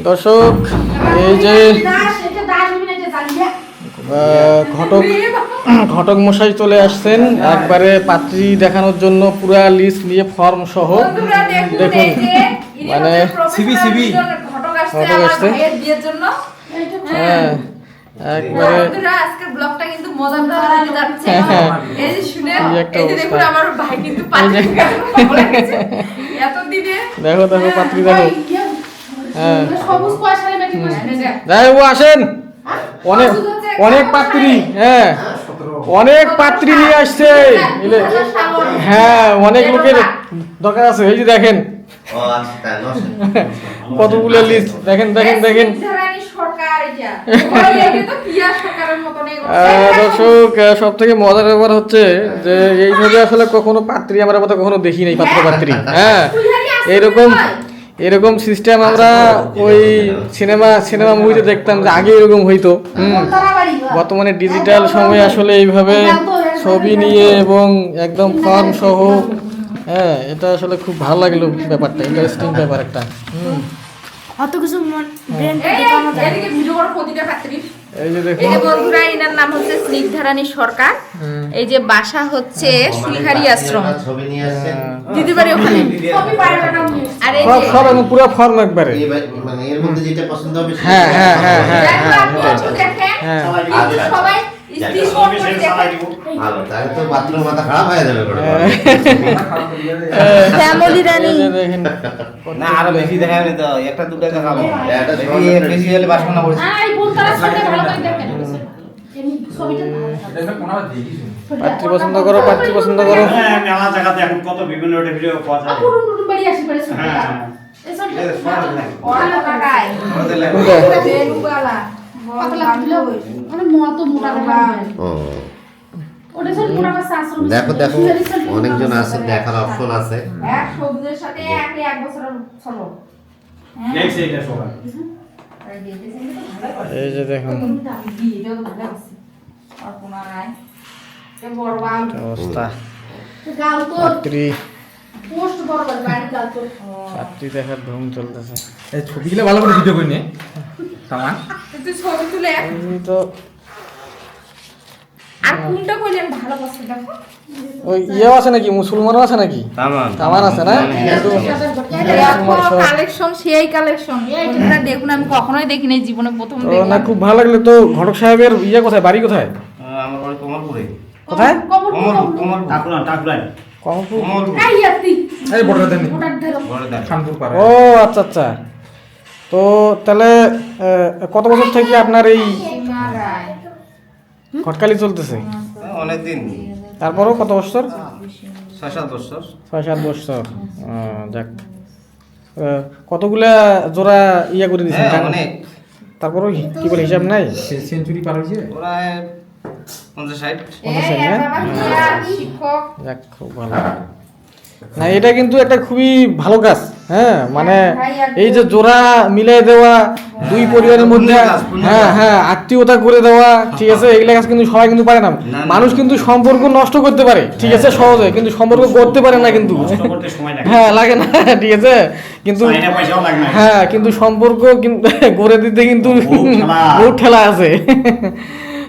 দর্শক এই যে ঘটক মশাই চলে আসছেন একবারে পাত্রী দেখানোর জন্য পুরা লিস্ট নিয়ে ফর্ম সহ। দেখুন মানে ঘটক আসছে। হ্যাঁ একবারে আজকের ব্লগটা কিন্তু মজাদার হতে যাচ্ছে। এই যে শুনে এই যে দেখুন আমার ভাই কিন্তু পাত্রী বলে গেছে এতদিনে। দেখো দেখো পাত্রী দেখো। হ্যাঁ যাই ও আসেন অনেক অনেক পাত্রী। হ্যাঁ অনেক পাত্রী নিয়ে আসছে। হ্যাঁ অনেক লোকের দরকার আছে। এই যে দেখেন কতগুলো লিস্ট দেখেন দেখেন দেখেন। দর্শক সব থেকে মজার ব্যাপার হচ্ছে যে এইভাবে আসলে কখনো পাত্রী আমরা মতো কখনো দেখি নাই পাত্র পাত্রী। হ্যাঁ এরকম সিস্টেম আমরা ওই সিনেমা মুভিতে দেখতাম যে আগে এরকম হইতো। বর্তমানে ডিজিটাল সময়ে আসলে এইভাবে ছবি নিয়ে এবং একদম ফর্ম সহ। হ্যাঁ এটা আসলে খুব ভালো লাগলো ব্যাপারটা, ইন্টারেস্টিং ব্যাপার একটা। অত কিছু এই যে দেখুন এই যে বন্ধুরা এনার নাম হচ্ছে স্নিগ্ধারানী সরকার। এই যে বাসা হচ্ছে শ্রীহারি আশ্রম, দিদি বাড়ি ওখানে। আর এই যে সব এবং পুরো ফর্ম একবারে মানে এর মধ্যে যেটা পছন্দ হবে হ্যাঁ হ্যাঁ হ্যাঁ হ্যাঁ দেখেন সবাই ভালো, তাহলে তো বাথরুম মাথা খারাপ হয়ে যাবে। ফ্যামিলি রানী দেখেন না আরো বেশি দেখাবে তো, একটা দুটো দেখাবো। এটা বেশি হলে বাসনা পড়ে। পাত্রী পছন্দ করো, পাত্রী পছন্দ করো। হ্যাঁ মেলা জায়গাতে এখন কত বিভিন্ন ভিডিও পাওয়া যায়। হ্যাঁ দেখো দেখো অনেকজন আছে, দেখার অপশন আছে। এক সবুজের সাথে এক বছর চলো নেক্সট এটা সবাই এই যে দেখুন অবস্থা। পাত্রী পাত্রী দেখার ধুম চলতেছে। এই ছবিগুলো ভালো করে ভিডিও করে নে তামান। ছবি তুলে এই তো আর কোনটা কইলেন ভালো বসে দেখো। ওই ইয়েও আছে নাকি, মুসলমানও আছে নাকি? তামান আছে না? কালেকশন সেই কালেকশন বন্ধুরা দেখুন, আমি কখনোই দেখিনি জীবনে প্রথম ও না, দেখলাম। খুব ভালো লাগলো তো। ঘটক সাহেবের ইয়ে কোথায়, বাড়ি কোথায়? আমার বাড়ি কমলপুরে। কোথায়? কমলপুর টাকুরাই কমলপুর। এই বড় দেন বড় দেন খানপুর পাড়া। ও আচ্ছা আচ্ছা। তো তাহলে কত বছর থেকে আপনার এই ঘটকালি চলতেছে? অনেক দিন, তারপরও কত বছর? 6-7 বছর। 6-7 বছর। যাক কতগুলা জোড়া ইয়া করে দিয়েছেন? হ্যাঁ অনেক। তারপরও কি বলে হিসাব নাই? সেঞ্চুরি পার হয়েছে প্রায় 50-60। শিক্ষক যাক খুব ভালো। না এটা কিন্তু একটা খুবই ভালো কাজ। হ্যাঁ মানে এই যে জোড়া মিলাই দেওয়া দুই পরিবারের মধ্যে, হ্যাঁ হ্যাঁ আত্মীয়তা করে দেওয়া, ঠিক আছে, এগুলা কাজ কিন্তু সবাই কিন্তু পারে না। মানুষ কিন্তু সম্পর্ক নষ্ট করতে পারে, ঠিক আছে, সহজে, কিন্তু সম্পর্ক করতে পারে না কিন্তু। হ্যাঁ লাগে না, ঠিক আছে, কিন্তু হ্যাঁ কিন্তু সম্পর্ক কিন্তু গড়ে দিতে কিন্তু বহুত ঠেলা আছে।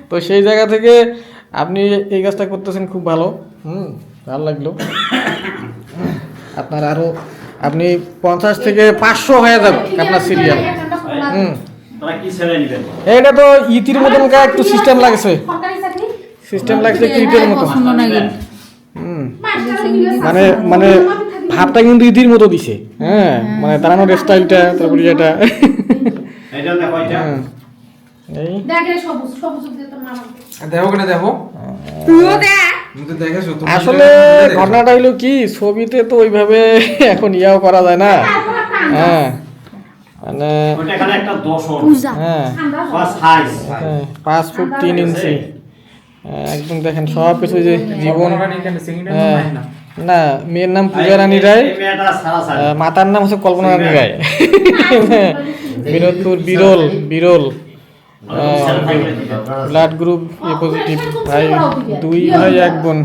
তো সেই জায়গা থেকে আপনি এই কাজটা করতেছেন, খুব ভালো। ভালো লাগলো। আপনার আরো আপনি 50 থেকে 500 হয়ে যাবে আপনার সিরিয়াল। এটা তো ইতির মতন একটু সিস্টেম লাগছে, একটু ইটের মতো। মানে মানে ভাবটা কিন্তু ইতির মতো দিছে। হ্যাঁ মানে দাঁড়ানোর স্টাইলটা, তারপরে এটা এই দেখো কেন দেখো আসলে ঘটনাটা হইলো কি, ছবিতে তো ওইভাবে এখন ইয়াও করা যায় না। হ্যাঁ মানে হ্যাঁ 5 ফুট 3 ইঞ্চি একদম দেখেন সব কিছু। যে জীবন, না মেয়ের নাম পূজা রানী রায়, মাতার নাম হচ্ছে কল্পনা রানী রায়। বিনোদপুর বিরল ব্লাড গ্রুপ এ পজিটিভ, ভাই 2 ভাই 1 বোন।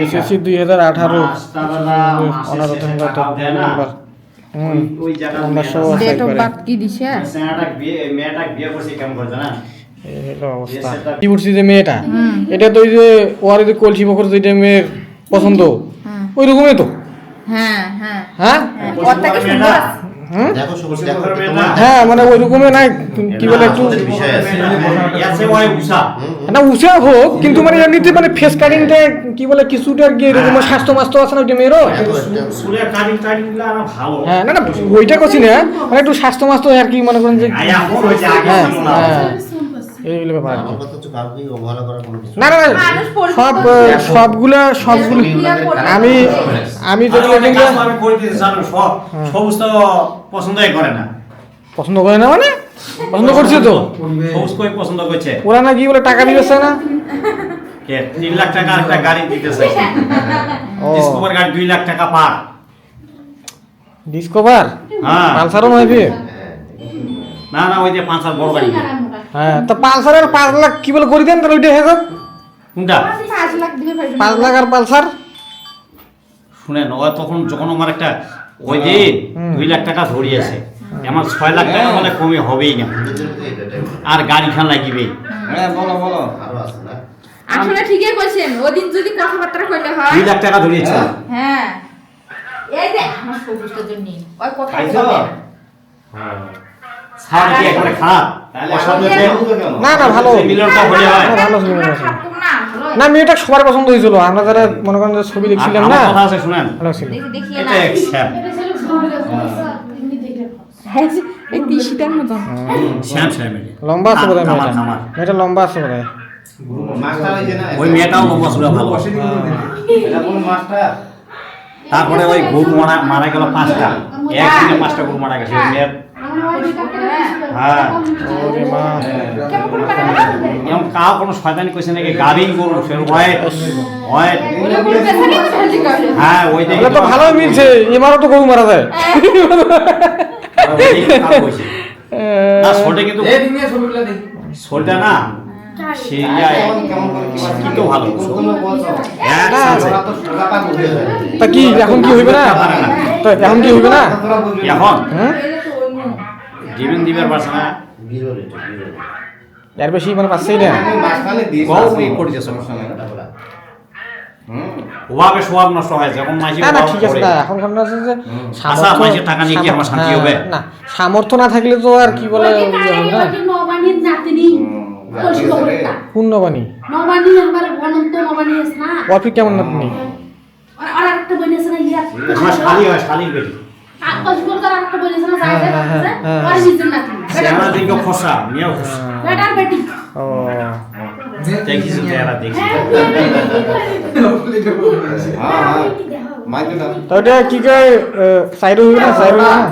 এসএসসি 2018 অনার অধ্যয়নরত মেম্বার। ওই জায়গা আমরা সব ডেট অফ একবারে। বার্থ কি দিছে মেয়েটা বিয়ে করছে কেমন করে জানা এই হলো অবস্থা কি বলছি যে মেয়েটা এটা তো ওই যে ওর যে কলসি বকর যেটা মেয়ের পছন্দ ওই রকমই তো হ্যাঁ হ্যাঁ হ্যাঁ ওর থেকে সুন্দর আছে। হুম? দেখো সবুজ দেখো করবে তোমার না। হ্যাঁ মানে ওই রকমই নাই কি বলে একটু বিষয় আছে ইয়াছে ওই উষা না উঁচা হোক কিন্তু মানে এমনিতে মানে ফেস কাটিংটা কি বলে কিছুটা আর কি এরকম স্বাস্থ্য মাস্ত আছে না ওইটা মেয়েরও সুরে কাটিং গুলো আর ভালো হ্যাঁ না না ওইটা করছি না মানে একটু স্বাস্থ্য মাস্ত আর কি মনে করেন যে আয়া এখন হয়েছে আগে হ্যাঁ ছিল না হ্যাঁ এইগুলো ব্যাপার আর কি। আমার কথা হচ্ছে কাউকে অবহেলা করার কোনো কিছু না না না মানুষ সব সবগুলো আমি আমি যেগুলো আসলে যেগুলো কাজ আমি করে দিতে জানো সব সবুজ তো পছন্দই করে না পছন্দ করে না মানে পছন্দ করছে তো সবুজ কই পছন্দ করছে ওরা না কি বলে টাকা দিয়েছে না কে 3 লাখ টাকা একটা গাড়ি দিতেছে ও ডিসকভার গাড়ি 2 লাখ টাকা পার ডিসকভার হ্যাঁ পালসারও নয় কি না না ওই যে 5 আর বড় গাড়ি হ্যাঁ তো পালসারের 5 লাখ কি বলে করে দেন তাহলে ওইটা হেসব কোনটা 5 লাখ দিবে 5 লাখ আর পালসার শুনেন ও তখন যখন আমার একটা ওই দিন 2 লাখ টাকা ধরিয়েছে আমার 6 লাখ টাকা মানে কমে হবেই না আর গাড়ি খান লাগিবে হ্যাঁ বলো বলো আরো আছে না আসলে ঠিকই কইছেন ওদিন যদি কথাবার্তা কইলে হয় 2 লাখ টাকা ধরিয়েছে হ্যাঁ এই যে আমার সবুজটার জন্য ওই কথা খাইছো? বলে হ্যাঁ সার কি একবারে খারাপ অসাধ্যতে না না ভালো মিলনটা হলে হয় না, ভালো ছিল, ভালো ছিল। খারাপ না ভালো না মেয়েটা সবার পছন্দ হয়েছিল আমরা যারা মনে করেন যে ছবি দেখছিলাম না আমার কথা আছে শুনেন ভালো ছিল দেখি এটা না শ্যাম হ্যাঁ এই তিশিটার মতন শ্যাম শ্যাম এটা। লম্বা আছে বোধহয় কামার, মেয়েটা কামার। মেয়েটা লম্বা আছে বোধহয় মাস্টার হইছে না ওই মেয়েটাও লম্বা সুরা ভালো এটা কোন মাস্টার তারপরে ওই গরু মারা গেল 5টা একদিনে 5টা গরু মারা গেছে ওই মেয়ের হ্যাঁ ওরে মা কেমন করে বানাবো এমন কাউ কোনো শয়তানি কইছে নাকি গাড়ি গরু সে ওয়েট ওয়েট ওগুলো করে পেছনে ফেলতে কইলো হ্যাঁ ওই দেখি এটা তো ভালোই মিলছে এবারও তো গরু মারা যায় না ছোটে কিন্তু এই দিনে ছবিগুলো দেখি ছোটটা না সেই কেমন করে কি তো ভালো কোনো বলছো হ্যাঁ না, ওরা তো সোজা বুঝে যায় তা কি এখন কি হইবে না তো এখন কি হইবে না তোরা বুঝবি এখন হ্যাঁ দিবেন দিবার পারছে না বিরল এটা বিরল এর বেশি মানে পাচ্ছেই না আমি মাঝখানে দিয়েছি গৌ এই করছে সমস্যা নাই ওভাবে সোয়াব নষ্ট হয় যখন মাঝে না না ঠিক আছে না এখন কেমন আছে যে আচ্ছা, মাঝে টাকা নিয়ে কি আমার শান্তি হবে? না সামর্থ্য না থাকলে তো আর কি বলে ইয়ে হবে না নবানীর নাতিনি পূর্ণবাণী নবানী আমার অনন্ত নবানী আছে না অফি কেমন আপনি আর একটা বোন আছে না ইয়া আমার শালি হয় শালির বেটি অজগরকার একটা বোন আছে না সাইজে হ্যাঁ। আর নিজের নাতিনি সেরা দিকে খসা মিয়াও খসা বেটার বেটি ও দেখিস তেরা দেখি হ্যাঁ হ্যাঁ মাইকেটা তো এটা কি কয় সাইড হইবে না সাইড হইবে না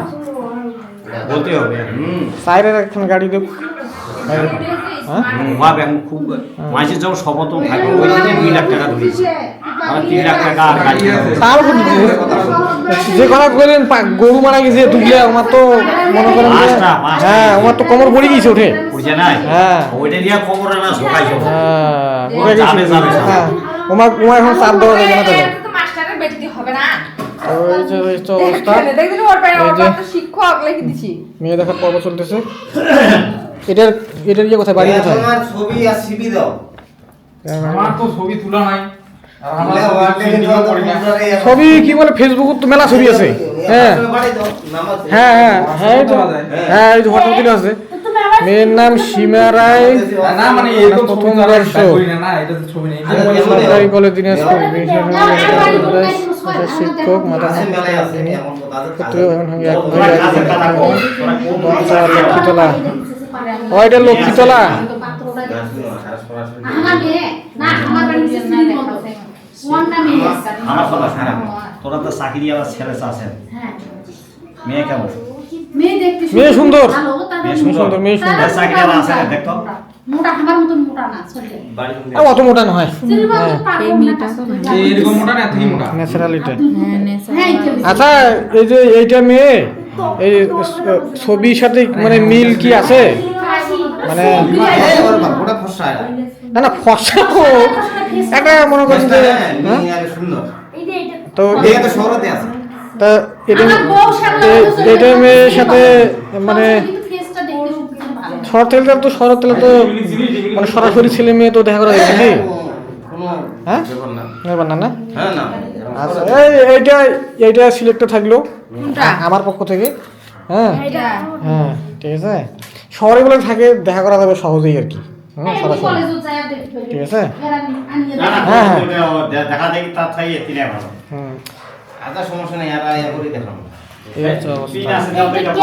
বলতে হবে সাইডের একখান গাড়ি দেব হ্যাঁ ওভাবে এখন খুব মাঝে যখন সবতম থাকে ওই দিনে 2 লাখ টাকা ধরেছে আর 3 লাখ টাকা আর গাড়ি তাও যে কথা কইলেন গরু মারা গেছে তুললে আমার তো মনে করেন যে পাঁচটা। হ্যাঁ আমার তো কোমর পড়ে গিয়েছে ওঠে বুঝে নাই হ্যাঁ ওইটা দিয়া খবর না সকাই সব হ্যাঁ ও উঠে গেছে যাবে, হ্যাঁ ওমার এখন চাপ দেওয়া যাবে না তাহলে তো মাস্টারের বেটি হবে না ওই যে ওই তো অবস্থা দেখলি ওর পায়ে এই ওর যে। তো শিক্ষক লিখে দিছি মেয়ে দেখার পর্ব চলতেছে এটার এটার ইয়ে কোথায় বাড়ি কোথায় তোমার ছবি আর সিবি দাও আমার তো ছবি তোলা নাই আর আমার আমরা ছবি ওয়ার্ডে printing ও করি না। ছবি কি বলে ফেসবুক তো মেলা ছবি আছে হ্যাঁ বাড়ি দাও নামাজ হ্যাঁ হ্যাঁ হ্যাঁ এই তো হ্যাঁ এই যে হোয়াটসঅ্যাপ দিলে আছে তুমি আবার মেয়ের নাম সীমা রায় না মানে এরকম প্রথম ছবি তো আমি বর্ষ। try করি না, না এটা তো ছবি নেই সরকারি কলেজ দিনাজপুর শিক্ষক মাতা আছে মেলায় আছে এমন কথা আছে পুত্র এবং সঙ্গে এক তোরা কাজের কথা কও তোরা কোন লক্ষ্মীতলা ও এটা লক্ষ্মীতলা আমার মেয়ে না আমার বাড়ি সিসির মতো ওর নামে আমার কথা শোনা তোরা তো চাকরিওয়ালা ছেলে আছেন হ্যাঁ মেয়ে কেমন মেয়ে দেখতে মেয়ে সুন্দর। ভালো তার মেয়ে সুন্দর, মেয়ে সুন্দর। চাকরিওয়ালা আছে না দেখতো মোটা আমার মতন মোটা না চলে আর অত মোটা নয় এই মেয়েটা তো না। এই এরকম মোটা না এতই মোটা ন্যাচারালিটা হ্যাঁ নেশা হ্যাঁ আচ্ছা এই যে এইটা মেয়ে এই ছবির সাথে মানে মিল কি আছে মানে ওটা ফসা না না ফসা হোক একটা মনে করছি যে হ্যাঁ? সুন্দর তো মেয়ে তো শহরতে আছে তা এটা আমার বউ সামনে এই টাইমের সাথে মানে কিন্তু ফেসটা দেখতে সত্যি ভালো শরৎ তেলে তো মানে সরাসরি ছেলে মেয়ে তো দেখা করা যায় নাকি কোনো হ্যাঁ? ব্যাপার না। ব্যাপার না না হ্যাঁ না আচ্ছা এইটা সিলেক্টে থাকলো কোনটা? আমার পক্ষ থেকে হ্যাঁ এটা হ্যাঁ ঠিক আছে শহরে বলে থাকে দেখা করা যাবে সহজেই আর কি সরাসরি কলেজে যায় দেখতে ঠিক আছে এরা আনিয়ে না না হ্যাঁ, দেখা দেখি তার থেকে তিনে ভালো হুম আচ্ছা সমস্যা নেই আর ইয়া করে দেখাবো এই হচ্ছে অবস্থা পিন আছে দাও